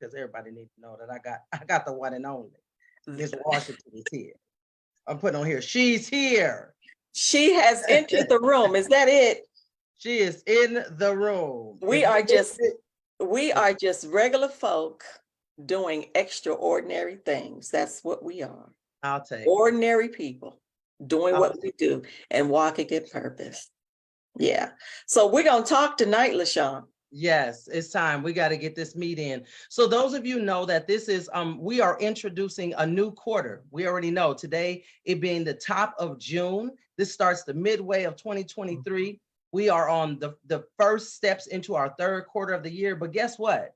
because everybody needs to know that I got the one and only. Miss Washington is here. I'm putting on here. She's here. She has entered the room. Is that it? She is in the room. We are just regular folk doing extraordinary things. That's what we are. I'll take ordinary people doing what we do and walking in purpose. Yeah. So we're going to talk tonight, LaShaunn. Yes, it's time. We got to get this meet in. So those of you know that this is, we are introducing a new quarter. We already know today, it being the top of June. This starts the midway of 2023. We are on the first steps into our third quarter of the year. But guess what?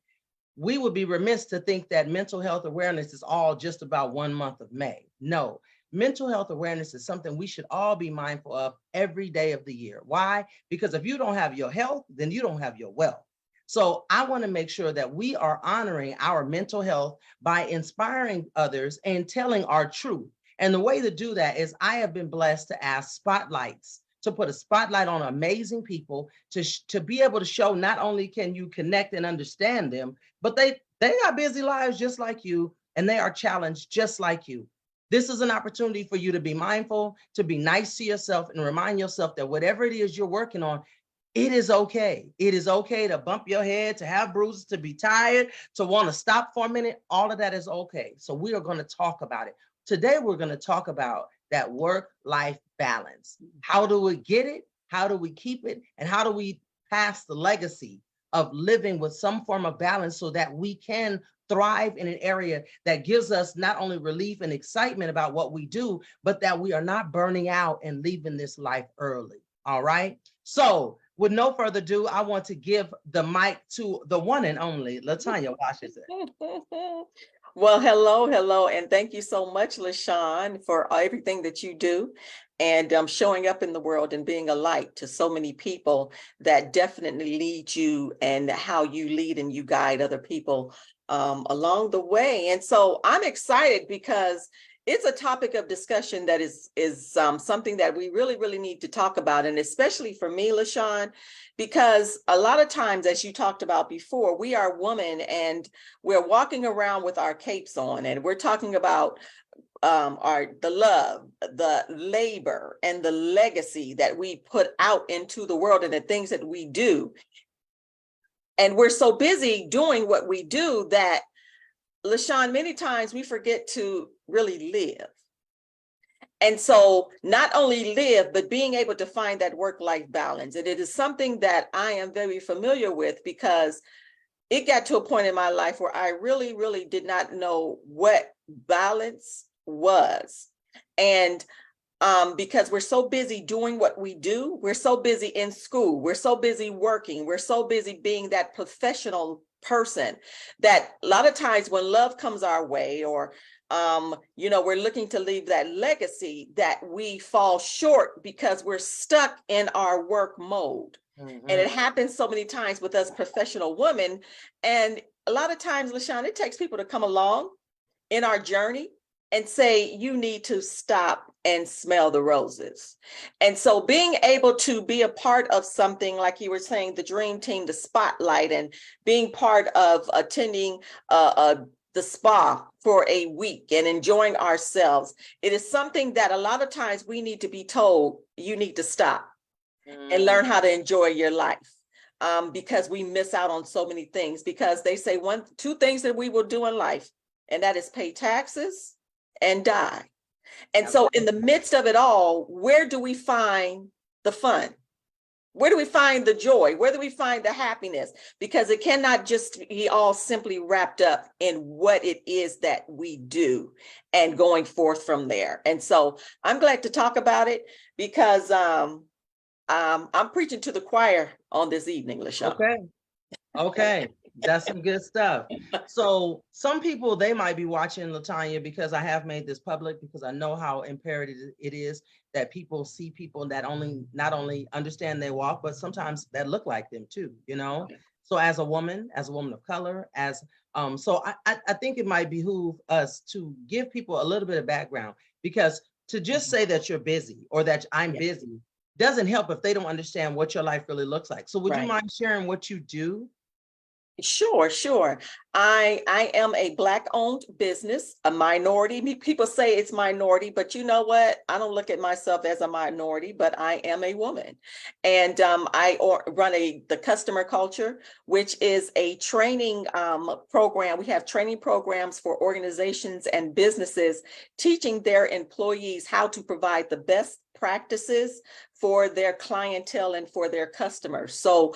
We would be remiss to think that mental health awareness is all just about 1 month of May. No. Mental health awareness is something we should all be mindful of every day of the year. Why? Because if you don't have your health, then you don't have your wealth. So I want to make sure that we are honoring our mental health by inspiring others and telling our truth. And the way to do that is I have been blessed to ask spotlights, to put a spotlight on amazing people, to be able to show not only can you connect and understand them, but they got busy lives just like you, and they are challenged just like you. This is an opportunity for you to be mindful, to be nice to yourself, and remind yourself that whatever it is you're working on, it is okay. It is okay to bump your head, to have bruises, to be tired, to want to stop for a minute. All of that is okay. So we are going to talk about it. Today, we're going to talk about that work-life balance. How do we get it? How do we keep it? And how do we pass the legacy of living with some form of balance so that we can thrive in an area that gives us not only relief and excitement about what we do, but that we are not burning out and leaving this life early. All right. So with no further ado, I want to give the mic to the one and only LaTonya Washington. Well, hello, and thank you so much, LaShaunn, for everything that you do and showing up in the world and being a light to so many people that definitely lead you, and how you lead and you guide other people along the way. And so I'm excited because it's a topic of discussion that is something that we really need to talk about. And especially for me, LaShaunn, because a lot of times, as you talked about before, we are women and we're walking around with our capes on, and we're talking about the love, the labor, and the legacy that we put out into the world and the things that we do. And we're so busy doing what we do that, LaShaunn, many times we forget to really live. And so not only live, but being able to find that work-life balance. And it is something that I am very familiar with, because it got to a point in my life where I really did not know what balance was. And because we're so busy doing what we do, we're so busy in school, we're so busy working, we're so busy being that professional person that a lot of times when love comes our way, or we're looking to leave that legacy, that we fall short because we're stuck in our work mode. Mm-hmm. And it happens so many times with us professional women. And a lot of times, LaShaunn, it takes people to come along in our journey and say, you need to stop and smell the roses. And so being able to be a part of something like you were saying, the dream team, the spotlight, and being part of attending the spa for a week and enjoying ourselves, it is something that a lot of times we need to be told, you need to stop and learn how to enjoy your life. Because we miss out on so many things, because they say two things that we will do in life, and that is pay taxes and die. And so in the midst of it all, where do we find the fun? Where do we find the joy? Where do we find the happiness? Because it cannot just be all simply wrapped up in what it is that we do and going forth from there. And so I'm glad to talk about it, because I'm preaching to the choir on this evening, LaShaunn. Okay. That's some good stuff. So some people, they might be watching LaTonya, because I have made this public, because I know how imperative it is that people see people that not only understand their walk, but sometimes that look like them too, Okay. So as a woman of color, so I think it might behoove us to give people a little bit of background, because to just say that you're busy or that I'm busy doesn't help if they don't understand what your life really looks like. So would you mind sharing what you do? Sure, sure. I am a Black-owned business, a minority. People say it's minority, but you know what? I don't look at myself as a minority, but I am a woman, and run the customer culture, which is a training program. We have training programs for organizations and businesses, teaching their employees how to provide the best practices for their clientele and for their customers. So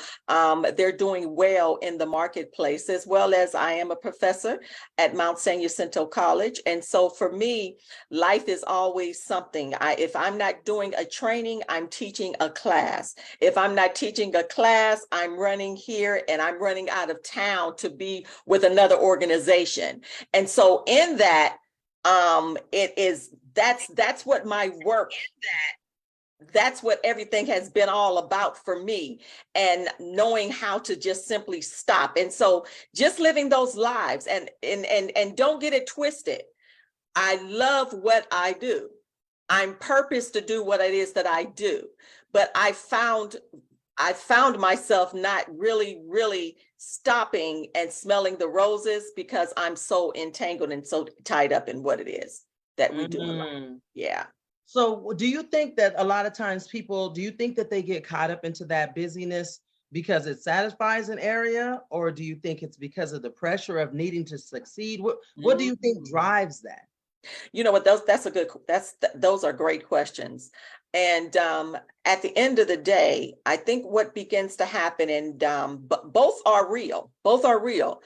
they're doing well in the marketplace, as well as I am a professor at Mount San Jacinto College. And so for me, life is always something. If I'm not doing a training, I'm teaching a class. If I'm not teaching a class, I'm running here and I'm running out of town to be with another organization. And so in that, that's what my work, that's what everything has been all about for me, and knowing how to just simply stop. And so just living those lives, and don't get it twisted. I love what I do. I'm purposed to do what it is that I do, but I found myself not really stopping and smelling the roses, because I'm so entangled and so tied up in what it is that we do in life. Yeah. So do you think that a lot of times do you think that they get caught up into that busyness because it satisfies an area, or do you think it's because of the pressure of needing to succeed? What do you think drives that? You know what, those are great questions. And at the end of the day, I think what begins to happen, and both are real. Both are real.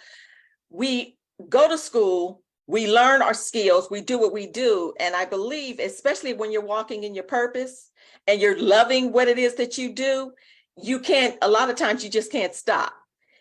We go to school, we learn our skills, we do what we do. And I believe, especially when you're walking in your purpose and you're loving what it is that you do, a lot of times you just can't stop,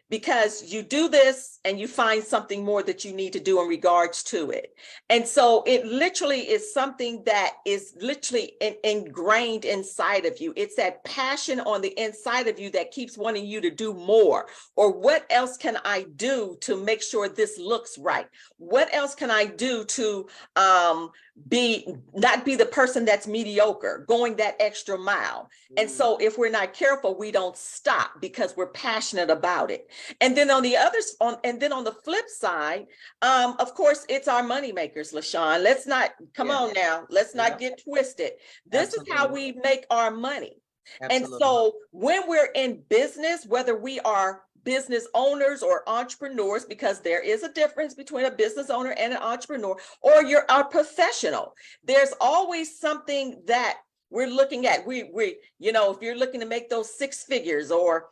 because you do this and you find something more that you need to do in regards to it. And so it literally is something that is literally ingrained inside of you. It's that passion on the inside of you that keeps wanting you to do more. Or what else can I do to make sure this looks right? What else can I do to not be the person that's mediocre, going that extra mile? And so if we're not careful, we don't stop because we're passionate about it. And then on the flip side, of course, it's our money makers, LaShaunn. Let's not on now. Let's not get twisted. This is how we make our money. Absolutely. And so when we're in business, whether we are business owners or entrepreneurs, because there is a difference between a business owner and an entrepreneur, or you're a professional, there's always something that we're looking at. If you're looking to make those six figures, or,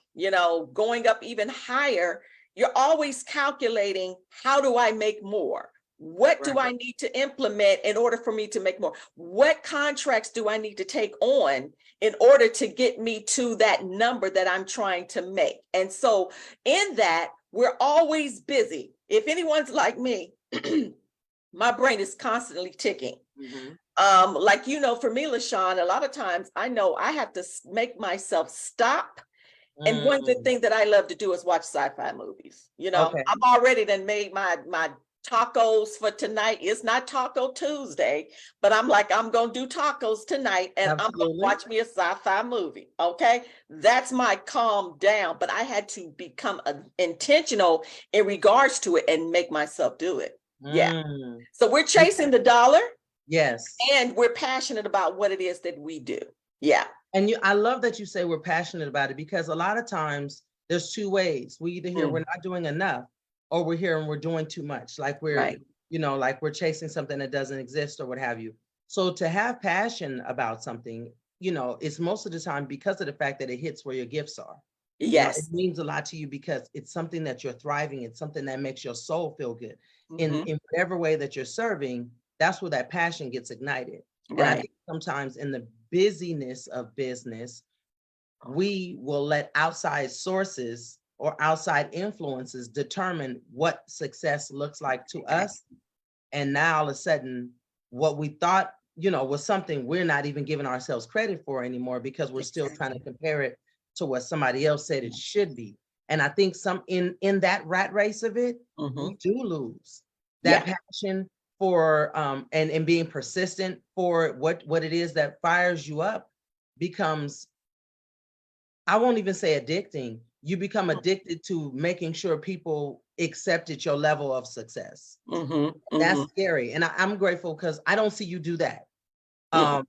going up even higher, you're always calculating, how do I make more? What do I need to implement in order for me to make more? What contracts do I need to take on in order to get me to that number that I'm trying to make? And so in that, we're always busy. If anyone's like me, my brain is constantly ticking. For me, LaShaunn, a lot of times I know I have to make myself stop. And one good thing that I love to do is watch sci-fi movies. I'm already made my tacos for tonight. It's not Taco Tuesday, but I'm going to do tacos tonight, and I'm going to watch me a sci-fi movie. Okay. That's my calm down, but I had to become intentional in regards to it and make myself do it. Yeah. So we're chasing the dollar. Yes. And we're passionate about what it is that we do. Yeah. And I love that you say we're passionate about it, because a lot of times there's two ways. We either hear we're not doing enough, or we're hearing we're doing too much. Like we're chasing something that doesn't exist or what have you. So to have passion about something, it's most of the time because of the fact that it hits where your gifts are. Yes. It means a lot to you because it's something that you're thriving. It's something that makes your soul feel good. In whatever way that you're serving, that's where that passion gets ignited. Right. And I think sometimes in the busyness of business, we will let outside sources or outside influences determine what success looks like to us. And now all of a sudden, what we thought, was something we're not even giving ourselves credit for anymore, because we're still trying to compare it to what somebody else said it should be. And I think in that rat race of it, we do lose that passion for and being persistent for what it is that fires you up becomes, I won't even say addicting, you become addicted to making sure people accept at your level of success. That's scary. And I'm grateful because I don't see you do that. I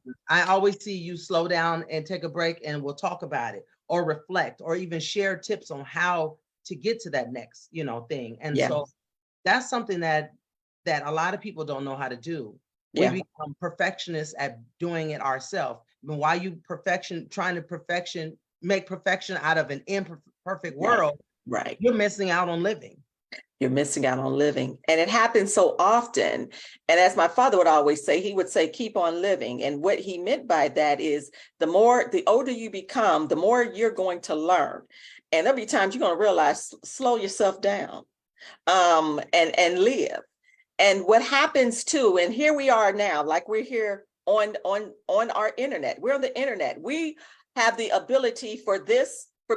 always see you slow down and take a break, and we'll talk about it or reflect or even share tips on how to get to that next, thing. And so that's something that a lot of people don't know how to do. We become perfectionists at doing it ourselves. I mean, why you trying to make perfection out of an imperfect world, right? You're missing out on living. You're missing out on living. And it happens so often. And as my father would always say, he would say, keep on living. And what he meant by that is the older you become, the more you're going to learn. And there'll be times you're going to realize, slow yourself down, and live. And what happens too, and here we are now, like we're here on our internet. We're on the internet. We have the ability for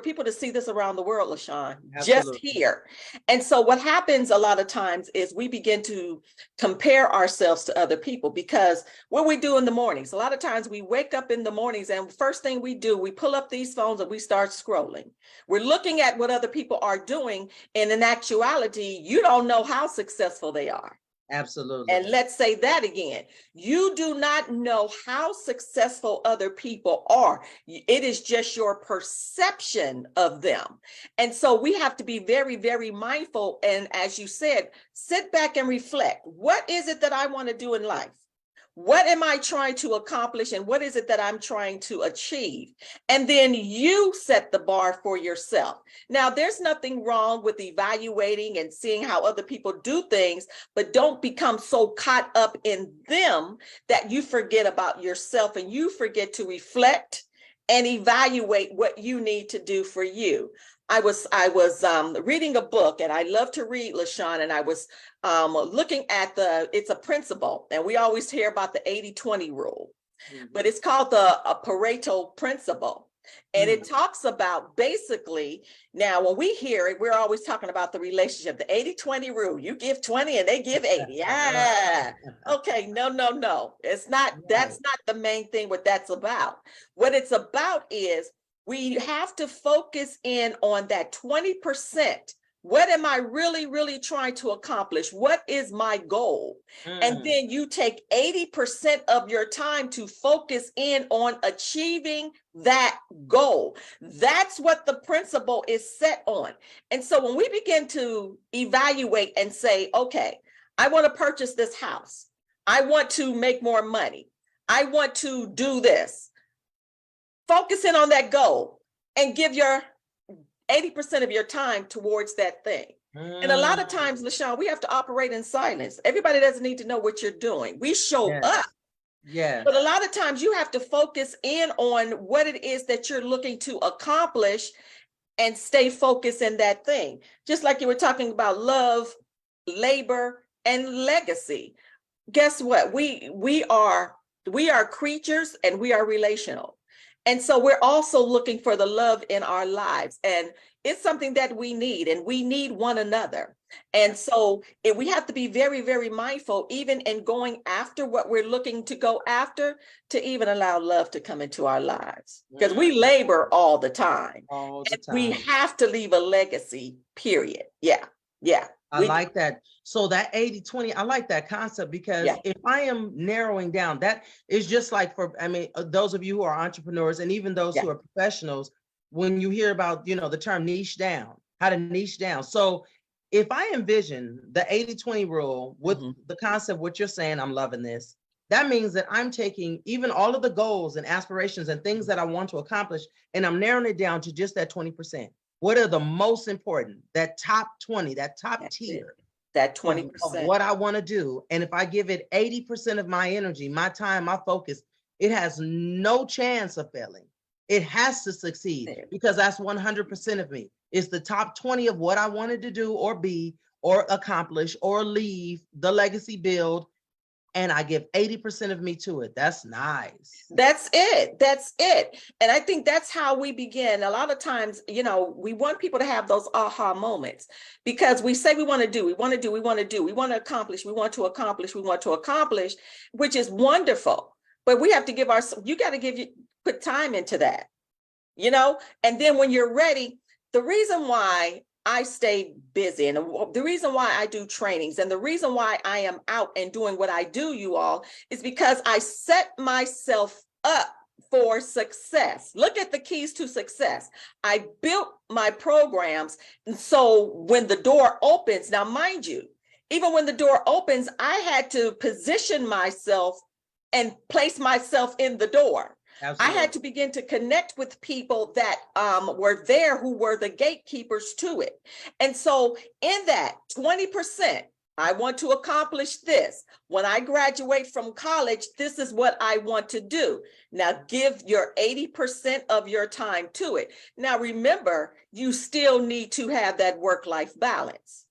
people to see this around the world, LaShaunn, just here. And so what happens a lot of times is we begin to compare ourselves to other people, because what we do in the mornings, a lot of times we wake up in the mornings and first thing we do, we pull up these phones and we start scrolling. We're looking at what other people are doing. And in actuality, you don't know how successful they are. Absolutely. And let's say that again. You do not know how successful other people are. It is just your perception of them. And so we have to be very, very mindful. And as you said, sit back and reflect. What is it that I want to do in life? What am I trying to accomplish? And what is it that I'm trying to achieve? And then you set the bar for yourself. Now, there's nothing wrong with evaluating and seeing how other people do things, but don't become so caught up in them that you forget about yourself and you forget to reflect and evaluate what you need to do for you. I was reading a book, and I love to read, LaShaunn, and I was looking at it's a principle, and we always hear about the 80-20 rule, but it's called the Pareto principle. And it talks about basically, now when we hear it, we're always talking about the relationship, the 80-20 rule. You give 20 and they give 80. Yeah. Okay. No. It's not, that's not the main thing what that's about. What it's about is we have to focus in on that 20%. What am I really, really trying to accomplish? What is my goal? And then you take 80% of your time to focus in on achieving that goal. That's what the principle is set on. And so when we begin to evaluate and say, okay, I want to purchase this house. I want to make more money. I want to do this. Focus in on that goal and give your 80% of your time towards that thing. And a lot of times, LaShaunn, we have to operate in silence. Everybody doesn't need to know what you're doing. We show up. Yeah. But a lot of times you have to focus in on what it is that you're looking to accomplish and stay focused in that thing. Just like you were talking about love, labor, and legacy. Guess what? We are creatures and we are relational. And so we're also looking for the love in our lives. And it's something that we need, and we need one another. And so we have to be very, very mindful, even in going after what we're looking to go after, to even allow love to come into our lives. Because we labor all the time. We have to leave a legacy, period. Yeah. I like that. So that 80-20, I like that concept, because if I am narrowing down, that is just like those of you who are entrepreneurs and even those who are professionals, when you hear about, the term niche down, how to niche down. So if I envision the 80-20 rule with the concept, what you're saying, I'm loving this. That means that I'm taking even all of the goals and aspirations and things that I want to accomplish, and I'm narrowing it down to just that 20%. What are the most important, that top 20, that top tier, that 20% of what I want to do. And if I give it 80% of my energy, my time, my focus, it has no chance of failing. It has to succeed, because that's 100% of me. It's the top 20 of what I wanted to do or be or accomplish or leave, the legacy build. And I give 80% of me to it. That's nice. That's it. And I think that's how we begin. A lot of times, we want people to have those aha moments, because we say we want to accomplish, which is wonderful. But we have to put time into that, and then when you're ready, The reason why I stay busy and the reason why I do trainings and the reason why I am out and doing what I do, you all, is because I set myself up for success. Look at the keys to success. I built my programs. And so when the door opens, now mind you, even when the door opens, I had to position myself and place myself in the door. Absolutely. I had to begin to connect with people that were there who were the gatekeepers to it. And so in that 20%, I want to accomplish this. When I graduate from college, this is what I want to do. Now give your 80% of your time to it. Now remember, you still need to have that work-life balance.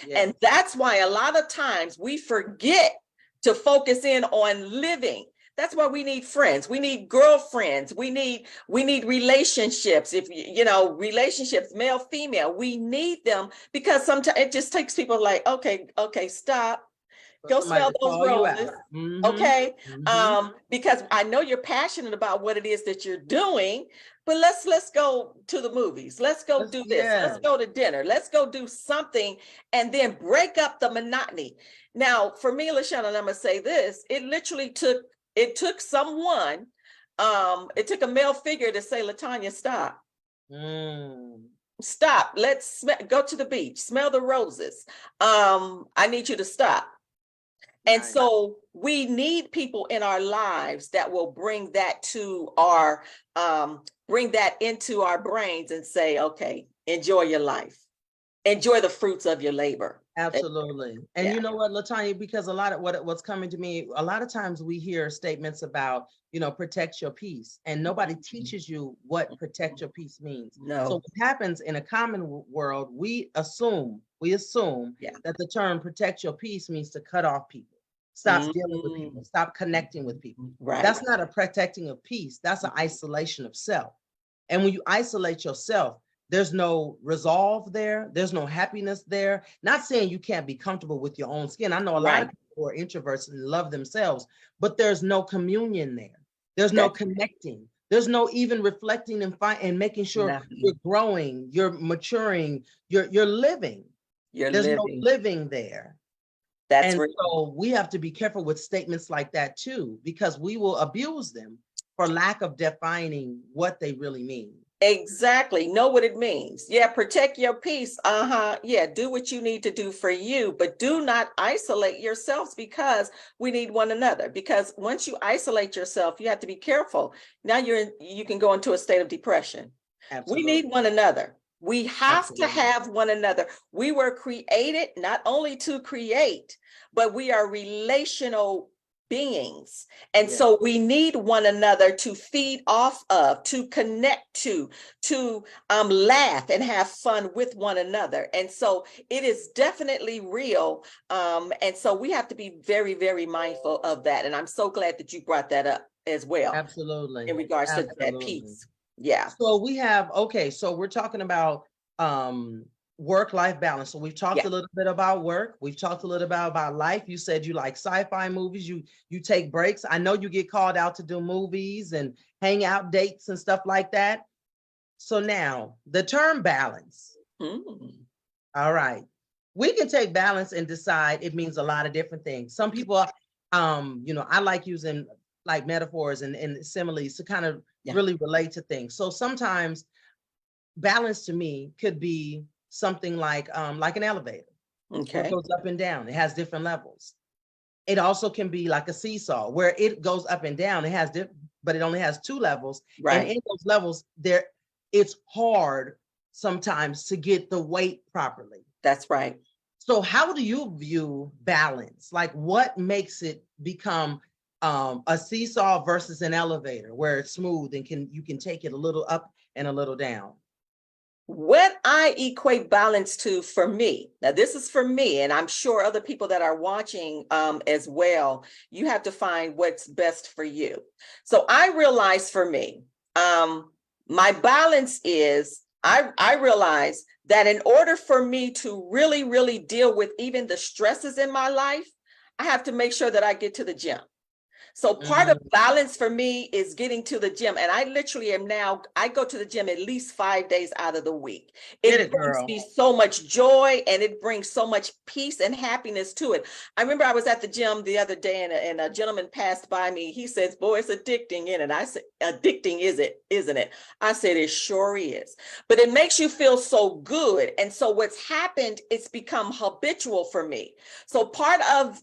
Yes. And that's why a lot of times we forget to focus in on living. That's why we need friends. We need girlfriends. We need relationships. If you know, relationships, male, female, we need them because sometimes it just takes people like, okay, stop. Go smell those roses. Mm-hmm. Okay. Mm-hmm. Because I know you're passionate about what it is that you're doing, but let's go to the movies. Let's go do this. Yeah. Let's go to dinner. Let's go do something and then break up the monotony. Now, for me, LaShaunn, and I'm gonna say this, it literally took someone, it took a male figure to say, LaTonya, stop. Stop. Let's go to the beach, smell the roses. I need you to stop. And so we need people in our lives that will bring that to our, bring that into our brains and say, okay, enjoy your life. Enjoy the fruits of your labor. Absolutely. And yeah. You know what, LaTonya, because a lot of what's coming to me, a lot of times we hear statements about, you know, protect your peace, and nobody teaches you what protect your peace means. No. So what happens in a common world, we assume that the term protect your peace means to cut off people, stop dealing with people, stop connecting with people. Right. That's not a protecting of peace. That's an isolation of self. And when you isolate yourself, there's no resolve there. There's no happiness there. Not saying you can't be comfortable with your own skin. I know a lot of people who are introverts and love themselves, but there's no communion there. There's no connecting. There's no even reflecting and making sure you're growing, you're maturing, you're living. There's no living there. That's and so we have to be careful with statements like that too, because we will abuse them for lack of defining what they really mean. Exactly. Know what it means. Yeah. Protect your peace. Yeah. Do what you need to do for you, but do not isolate yourselves because we need one another. Because once you isolate yourself, you have to be careful. Now you can go into a state of depression. Absolutely. We need one another. We have to have one another. We were created not only to create, but we are relational beings. And so we need one another to feed off of, to connect to laugh and have fun with one another. And so it is definitely real. And so we have to be very, very mindful of that. And I'm so glad that you brought that up as well. Absolutely. In regards to that piece. Yeah. So we have, so we're talking about work-life balance. So we've talked a little bit about work. We've talked a little bit about life. You said you like sci-fi movies. You take breaks. I know you get called out to do movies and hang out dates and stuff like that. So now the term balance. All right. We can take balance and decide it means a lot of different things. Some people, I like using like metaphors and similes to kind of really relate to things. So sometimes balance to me could be something like an elevator. Okay. It goes up and down. It has different levels. It also can be like a seesaw where it goes up and down. It has but it only has 2 levels. Right. And in those levels, it's hard sometimes to get the weight properly. That's right. So how do you view balance? Like what makes it become a seesaw versus an elevator where it's smooth and you can take it a little up and a little down? What I equate balance to for me, now this is for me, and I'm sure other people that are watching as well, you have to find what's best for you. So I realize for me, my balance is, I realize that in order for me to really, really deal with even the stresses in my life, I have to make sure that I get to the gym. So part of balance for me is getting to the gym. And I literally am now, I go to the gym at least 5 days out of the week. It brings girl. me so much joy, and it brings so much peace and happiness to it. I remember I was at the gym the other day, and a gentleman passed by me. He says, "Boy, it's addicting, isn't it?" I said, "Addicting, isn't it?" I said, "It sure is." But it makes you feel so good. And so what's happened, it's become habitual for me. So part of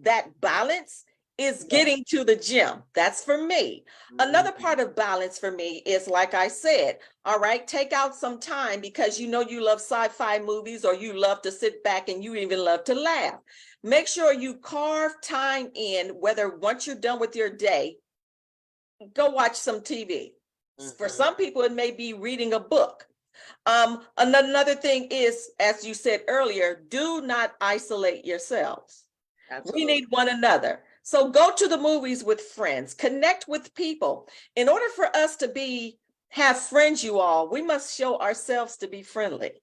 that balance is getting to the gym. That's for me. Another part of balance for me is, like I said, all right, take out some time because you know you love sci-fi movies, or you love to sit back and you even love to laugh. Make sure you carve time in, whether once you're done with your day, go watch some TV. For some people, it may be reading a book. Another thing is, as you said earlier, do not isolate yourselves. Absolutely. We need one another. So go to the movies with friends, connect with people. In order for us to have friends, you all, we must show ourselves to be friendly.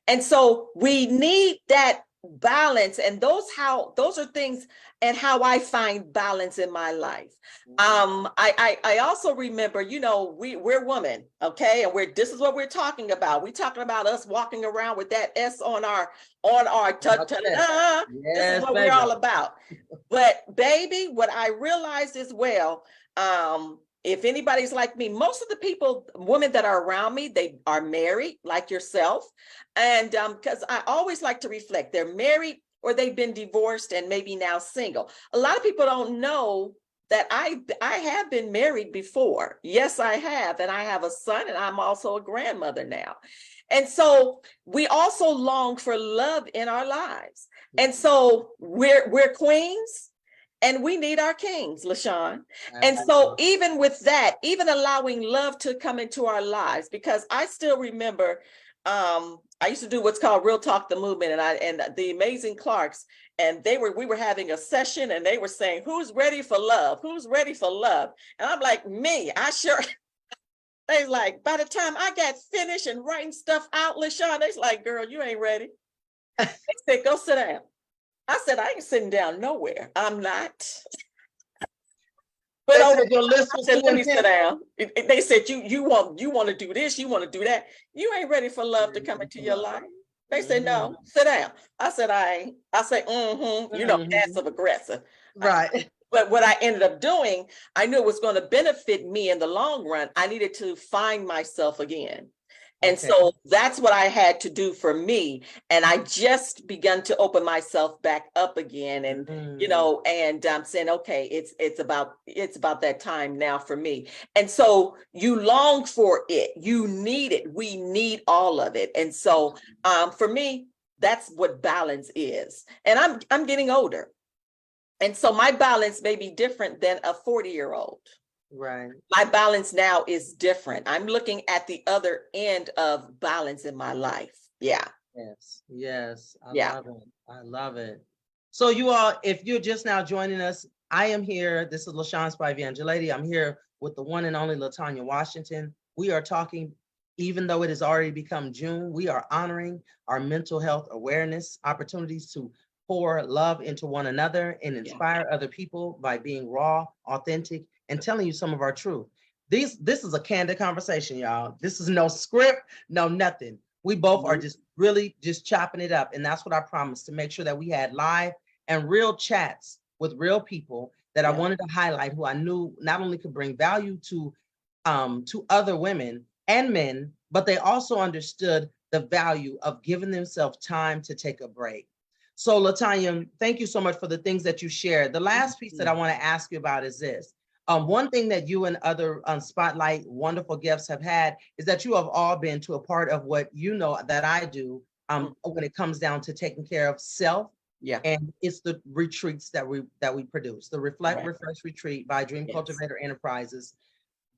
And so we need that balance, and those are things and how I find balance in my life. I also remember, you know, we're women, okay, and this is what we're talking about. We're talking about us walking around with that S on our ta-ta-da. This is what we're all about. But baby, what I realized as well, if anybody's like me, most of the women that are around me, they are married, like yourself. And because I always like to reflect, they're married or they've been divorced and maybe now single. A lot of people don't know that I have been married before. Yes, I have. And I have a son, and I'm also a grandmother now. And so we also long for love in our lives. And so we're queens. And we need our kings, LaShaunn. And so even with that, even allowing love to come into our lives, because I still remember, I used to do what's called Real Talk the Movement, and the Amazing Clarks, and we were having a session, and they were saying, "Who's ready for love? Who's ready for love?" And I'm like, "Me, I sure." They like, by the time I got finished and writing stuff out, LaShaunn, they's like, "Girl, you ain't ready." They said, "Go sit down." I said, "I ain't sitting down nowhere. I'm not." But I said, "Let me sit down." They said, you want to do this, you want to do that. You ain't ready for love to come into your life. They said, "No, sit down." I said, I said, you know, passive aggressive. Right. But what I ended up doing, I knew it was going to benefit me in the long run. I needed to find myself again. And so that's what I had to do for me. And I just begun to open myself back up again. And, you know, and I'm saying, okay, it's about that time now for me. And so you long for it. You need it. We need all of it. And so for me, that's what balance is. And I'm getting older. And so my balance may be different than a 40-year-old. Right. My balance now is different. I'm looking at the other end of balance in my life. Yeah. Yes. I love it. So you all, if you're just now joining us, I am here. This is LaShaunn Spivey Angeletti. I'm here with the one and only LaTonya Washington. We are talking, even though it has already become June, we are honoring our mental health awareness opportunities to pour love into one another and inspire other people by being raw, authentic, and telling you some of our truth. This is a candid conversation, y'all. This is no script, no nothing. We both are just really just chopping it up. And that's what I promised, to make sure that we had live and real chats with real people that I wanted to highlight, who I knew not only could bring value to other women and men, but they also understood the value of giving themselves time to take a break. So LaTonya, thank you so much for the things that you shared. The last piece that I want to ask you about is this. One thing that you and other Spotlight wonderful guests have had is that you have all been to a part of what you know that I do when it comes down to taking care of self. Yeah. And it's the retreats that we produce, the Reflect, Refresh Retreat by Dream Cultivator Enterprises.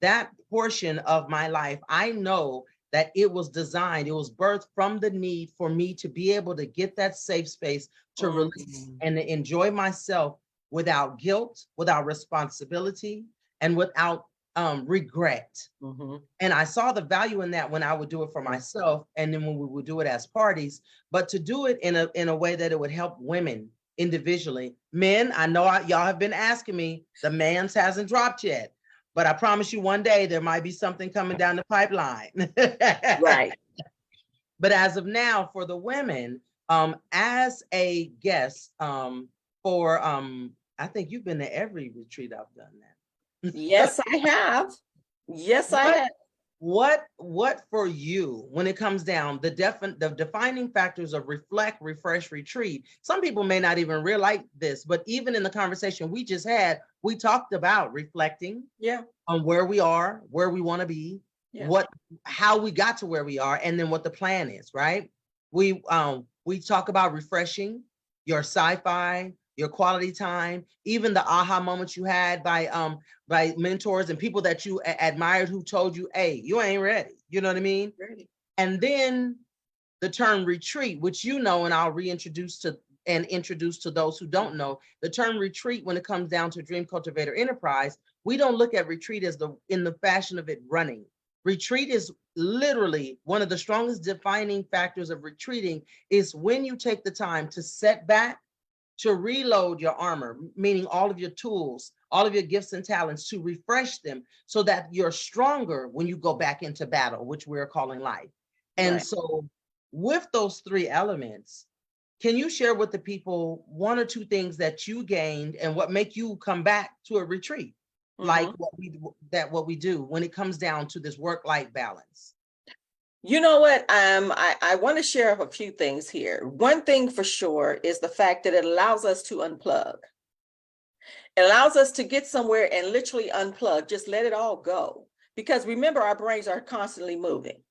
That portion of my life, I know that it was designed, it was birthed from the need for me to be able to get that safe space to release and to enjoy myself without guilt, without responsibility, and without regret. And I saw the value in that when I would do it for myself, and then when we would do it as parties, but to do it in a way that it would help women individually. Men, I know y'all have been asking me, the man's hasn't dropped yet, but I promise you one day there might be something coming down the pipeline. Right. But as of now, for the women, as a guest, for I think you've been to every retreat I've done that. Yes, I have. Yes, I have. What for you when it comes down the defining factors of reflect, refresh, retreat? Some people may not even realize this, but even in the conversation we just had, we talked about reflecting on where we are, where we want to be, how we got to where we are, and then what the plan is, right? We talk about refreshing your sci-fi, your quality time, even the aha moments you had by mentors and people that you admired who told you, hey, you ain't ready. You know what I mean? Ready. And then the term retreat, which you know, and I'll introduce to those who don't know, the term retreat, when it comes down to Dream Cultivator Enterprise, we don't look at retreat as in the fashion of it running. Retreat is literally one of the strongest defining factors of retreating is when you take the time to set back, to reload your armor, meaning all of your tools, all of your gifts and talents, to refresh them so that you're stronger when you go back into battle, which we're calling life. And so with those three elements, can you share with the people one or two things that you gained and what make you come back to a retreat? Like what we do when it comes down to this work-life balance? You know what? I want to share a few things here. One thing for sure is the fact that it allows us to unplug. It allows us to get somewhere and literally unplug, just let it all go. Because remember, our brains are constantly moving.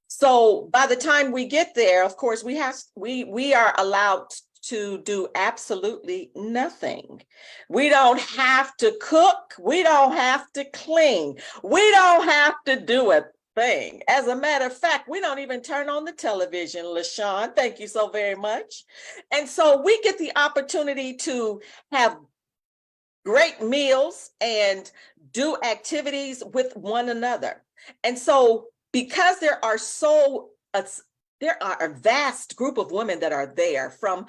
So by the time we get there, of course, we are allowed to do absolutely nothing. We don't have to cook. We don't have to clean. We don't have to do a thing. As a matter of fact, we don't even turn on the television, LaShaunn. Thank you so very much. And so we get the opportunity to have great meals and do activities with one another. And so because there are a vast group of women that are there from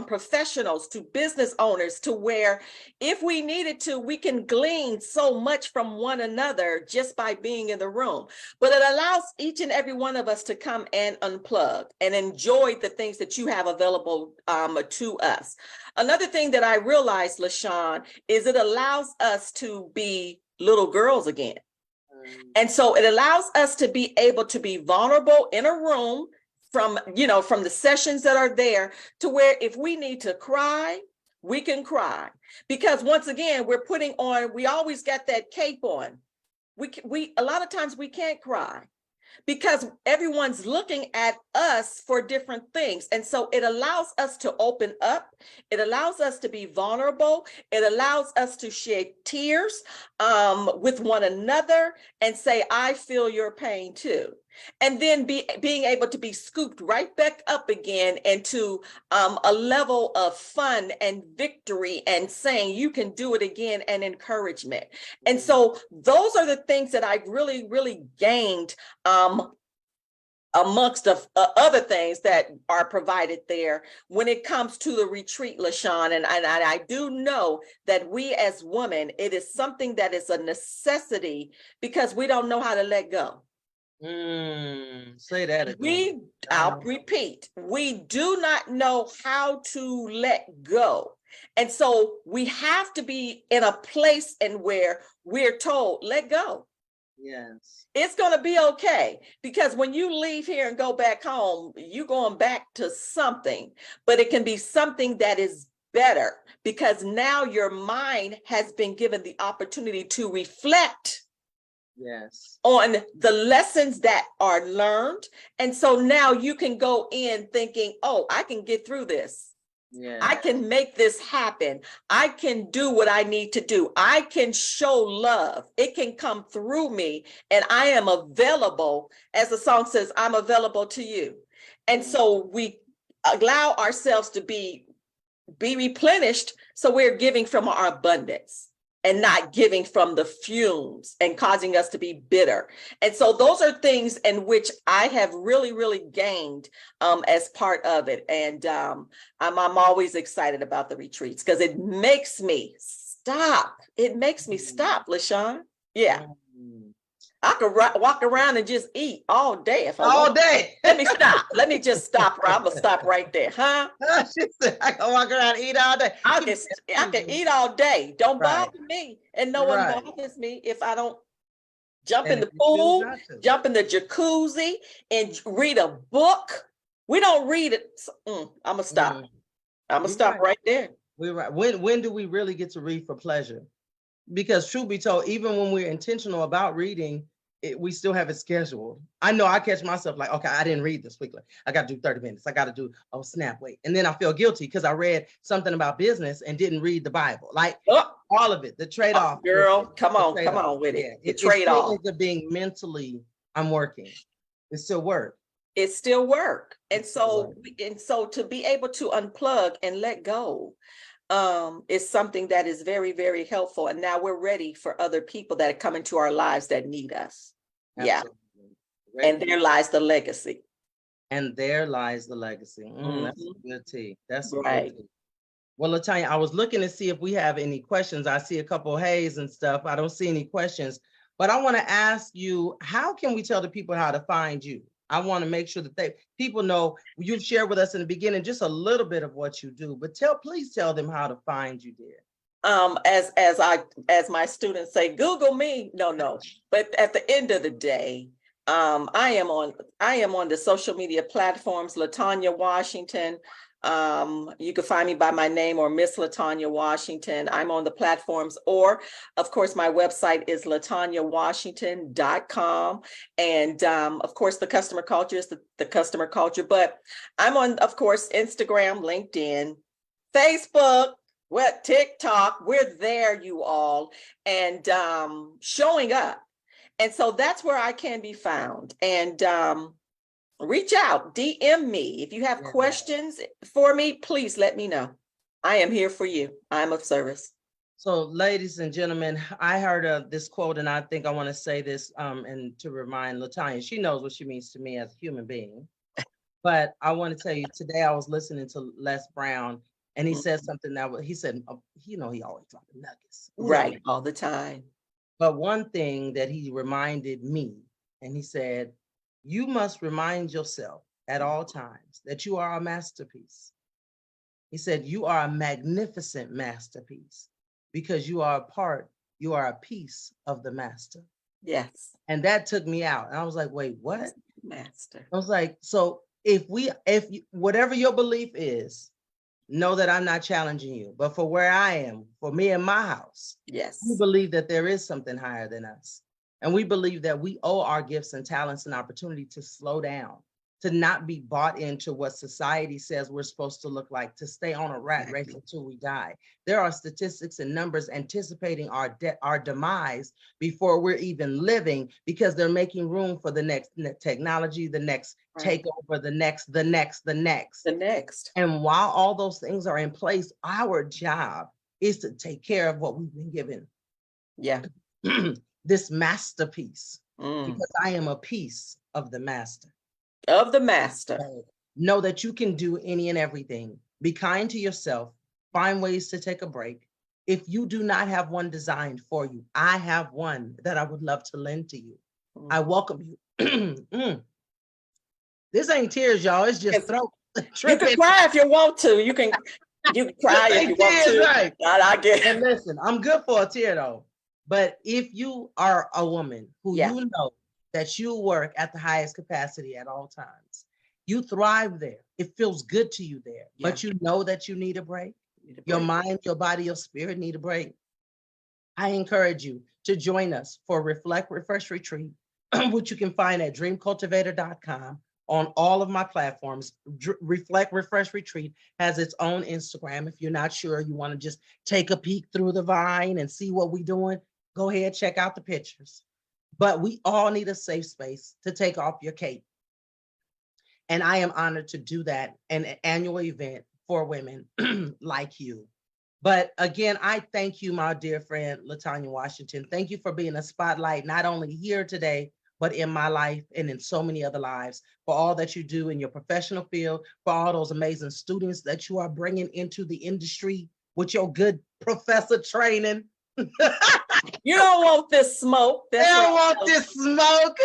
professionals to business owners, to where if we needed to, we can glean so much from one another just by being in the room. But it allows each and every one of us to come and unplug and enjoy the things that you have available to us. Another thing that I realized, LaShaunn, is it allows us to be little girls again. And so it allows us to be able to be vulnerable in a room from the sessions that are there, to where if we need to cry, we can cry. Because once again, we always got that cape on. A lot of times we can't cry because everyone's looking at us for different things. And so it allows us to open up. It allows us to be vulnerable. It allows us to shed tears with one another and say, I feel your pain too. And then being able to be scooped right back up again into a level of fun and victory and saying you can do it again, and encouragement. And so those are the things that I've really, really gained amongst the other things that are provided there when it comes to the retreat, LaShaunn. And I do know that we as women, it is something that is a necessity because we don't know how to let go. Say that again. I'll repeat, we do not know how to let go. And so we have to be in a place and where we're told, let go. Yes. It's going to be okay. Because when you leave here and go back home, you're going back to something, but it can be something that is better because now your mind has been given the opportunity to reflect on the lessons that are learned. And so now you can go in thinking, oh, I can get through this. I can make this happen. I can do what I need to do. I can show love. It can come through me. And I am available, as the song says, I'm available to you. And so we allow ourselves to be replenished. So we're giving from our abundance. and not giving from the fumes and causing us to be bitter. And so those are things in which I have really, really gained as part of it. And I'm always excited about the retreats because it makes me stop. It makes me stop, LaShaunn. Yeah. I could walk around and just eat all day if I want. All day. Let me stop. Let me just stop. I'm gonna stop right there, huh? She said, I can walk around and eat all day. I can eat all day. Don't Right. bother me, and no one Right. bothers me if I don't jump And in the if you choose pool, not to. jump in the jacuzzi, and read a book. We don't read it. I'm gonna stop. Mm. I'm gonna You're stop right. right there. We're right. When do we really get to read for pleasure? Because truth be told, even when we're intentional about reading, we still have it scheduled. I know I catch myself like, okay, I didn't read this week. Like, I got to do 30 minutes. I got to do, oh, snap, wait. And then I feel guilty because I read something about business and didn't read the Bible. Like Oh, all of it, the trade-off. girl, come the on trade-off. with it. Yeah, The it still trade-off. ends up being mentally, I'm working. It still work. It still work. And It still so to be able to unplug and let go is something that is very, very helpful. And now we're ready for other people that come into our lives that need us. Yeah. Absolutely. And there lies the legacy. And there lies the legacy. That's Mhm. some good tea. That's some Right. good tea. Well, LaTonya, I was looking to see if we have any questions. I see a couple of hays and stuff. I don't see any questions, but I want to ask you, how can we tell the people how to find you? I want to make sure that people know you've shared with us in the beginning just a little bit of what you do, but please tell them how to find you, dear. As my students say, Google me. No. But at the end of the day, I am on the social media platforms, LaTonya Washington. You can find me by my name or Miss LaTonya Washington. I'm on the platforms, or of course, my website is LaTonyaWashington.com. And of course, the customer culture is the customer culture, but I'm on, of course, Instagram, LinkedIn, Facebook, TikTok. We're there, you all, and showing up. And so that's where I can be found. And reach out, DM me. If you have questions for me, please let me know. I am here for you. I'm of service. So, ladies and gentlemen, I heard this quote, and I think I want to say this and to remind LaTonya, she knows what she means to me as a human being. But I want to tell you, today I was listening to Les Brown, and he said something he said, he always dropping nuggets. Right, all the time. But one thing that he reminded me, and he said, you must remind yourself at all times that you are a masterpiece. He said, you are a magnificent masterpiece because you are a piece of the master. Yes. And that took me out. And I was like, wait, what? Master. I was like, so whatever your belief is, know that I'm not challenging you, but for where I am, for me and my house, yes, we believe that there is something higher than us. And we believe that we owe our gifts and talents an opportunity to slow down, to not be bought into what society says we're supposed to look like, to stay on a rat race until we die. There are statistics and numbers anticipating our demise before we're even living, because they're making room for the next technology, the next takeover, the next. And while all those things are in place, our job is to take care of what we've been given. Yeah. This masterpiece, because I am a piece of the master. Of the master. Know that you can do any and everything. Be kind to yourself. Find ways to take a break. If you do not have one designed for you, I have one that I would love to lend to you. I welcome you. This ain't tears, y'all. It's just throat. You can cry if you want to. You can cry if you want to. Right. I get it. And listen, I'm good for a tear though. But if you are a woman who you know that you work at the highest capacity at all times, you thrive there. It feels good to you there, but you know that you need a break. Your mind, your body, your spirit need a break. I encourage you to join us for Reflect, Refresh, Retreat, which you can find at dreamcultivator.com. On all of my platforms. Reflect, Refresh, Retreat has its own Instagram. If you're not sure, you want to just take a peek through the vine and see what we're doing, go ahead, check out the pictures. But we all need a safe space to take off your cape. And I am honored to do that, an annual event for women like you But again, I thank you, my dear friend, LaTonya Washington. Thank you for being a spotlight, not only here today, but in my life and in so many other lives, for all that you do in your professional field, for all those amazing students that you are bringing into the industry with your good professor training. You don't want this smoke. They That's don't right. want this smoke.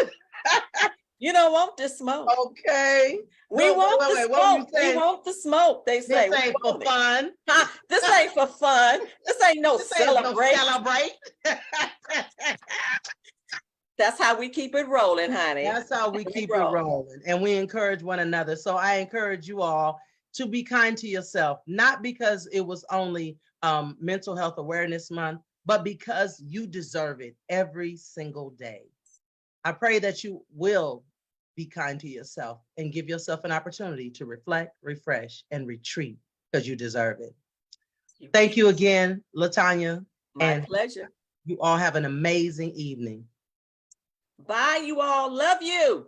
You don't want this smoke. Okay. We No, want wait, the wait, what were you smoke. We saying? want the smoke. They say. This We ain't for want it. fun. This ain't for fun. This ain't no This ain't no celebration. celebrate. That's how we keep it rolling, honey. That's how we keep it rolling. And we encourage one another. So I encourage you all to be kind to yourself, not because it was only Mental Health Awareness Month, but because you deserve it every single day. I pray that you will be kind to yourself and give yourself an opportunity to reflect, refresh, and retreat because you deserve it. Thank you again, LaTonya. My pleasure. You all have an amazing evening. Bye, you all. Love you.